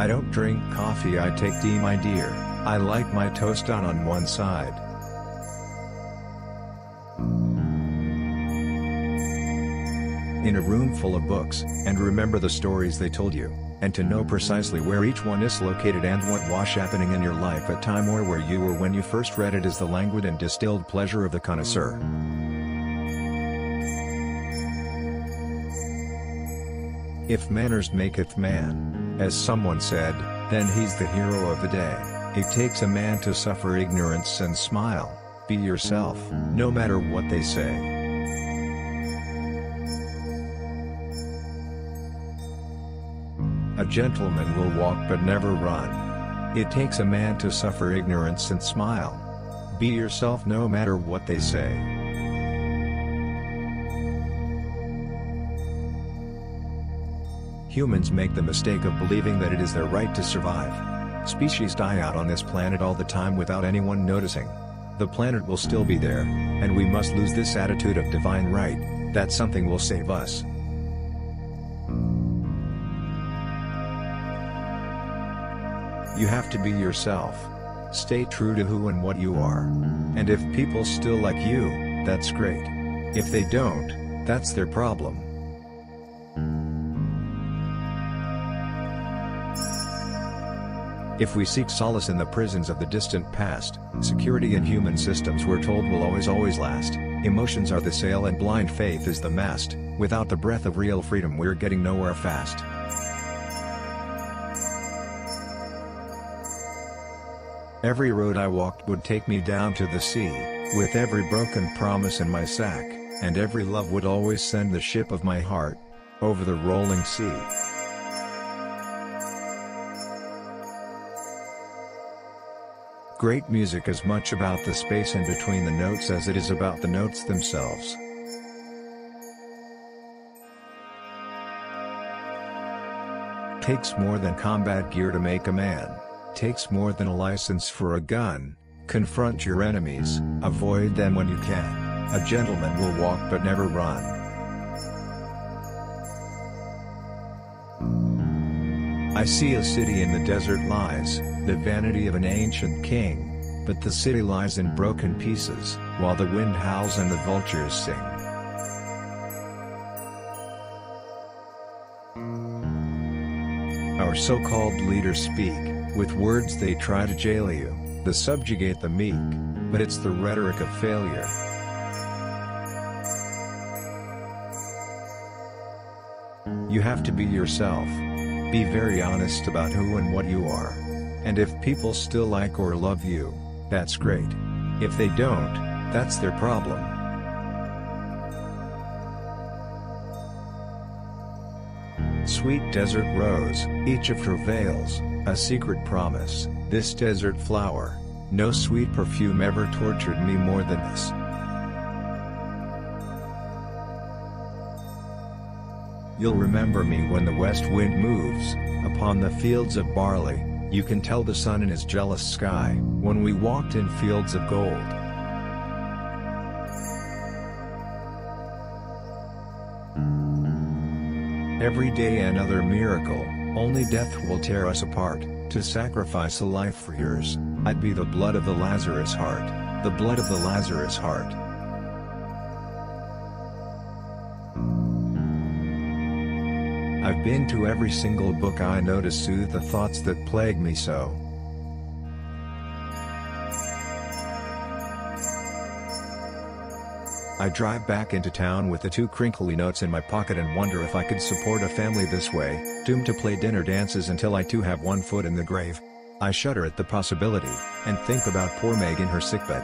I don't drink coffee, I take tea, my dear. I like my toast done on one side. In a room full of books, and remember the stories they told you, and to know precisely where each one is located and what was happening in your life at time or where you were when you first read it is the languid and distilled pleasure of the connoisseur. If manners maketh man, as someone said, then he's the hero of the day. It takes a man to suffer ignorance and smile. Be yourself, no matter what they say. A gentleman will walk but never run. It takes a man to suffer ignorance and smile. Be yourself no matter what they say. Humans make the mistake of believing that it is their right to survive. Species die out on this planet all the time without anyone noticing. The planet will still be there, and we must lose this attitude of divine right, that something will save us. You have to be yourself. Stay true to who and what you are. And if people still like you, that's great. If they don't, that's their problem. If we seek solace in the prisons of the distant past, security in human systems we're told will always last, emotions are the sail and blind faith is the mast, without the breath of real freedom we're getting nowhere fast. Every road I walked would take me down to the sea, with every broken promise in my sack, and every love would always send the ship of my heart over the rolling sea. Great music is much about the space in between the notes as it is about the notes themselves. Takes more than combat gear to make a man. Takes more than a license for a gun. Confront your enemies, avoid them when you can. A gentleman will walk but never run. I see a city in the desert lies, the vanity of an ancient king, but the city lies in broken pieces, while the wind howls and the vultures sing. Our so-called leaders speak, with words they try to jail you, to subjugate the meek, but it's the rhetoric of failure. You have to be yourself. Be very honest about who and what you are. And if people still like or love you, that's great. If they don't, that's their problem. Sweet desert rose, each of travails, a secret promise, this desert flower, no sweet perfume ever tortured me more than this. You'll remember me when the west wind moves, upon the fields of barley, you can tell the sun in his jealous sky, when we walked in fields of gold. Every day another miracle, only death will tear us apart, to sacrifice a life for yours, I'd be the blood of the Lazarus heart, the blood of the Lazarus heart. I've been to every single book I know to soothe the thoughts that plague me so. I drive back into town with the 2 crinkly notes in my pocket and wonder if I could support a family this way, doomed to play dinner dances until I too have one foot in the grave. I shudder at the possibility, and think about poor Meg in her sickbed.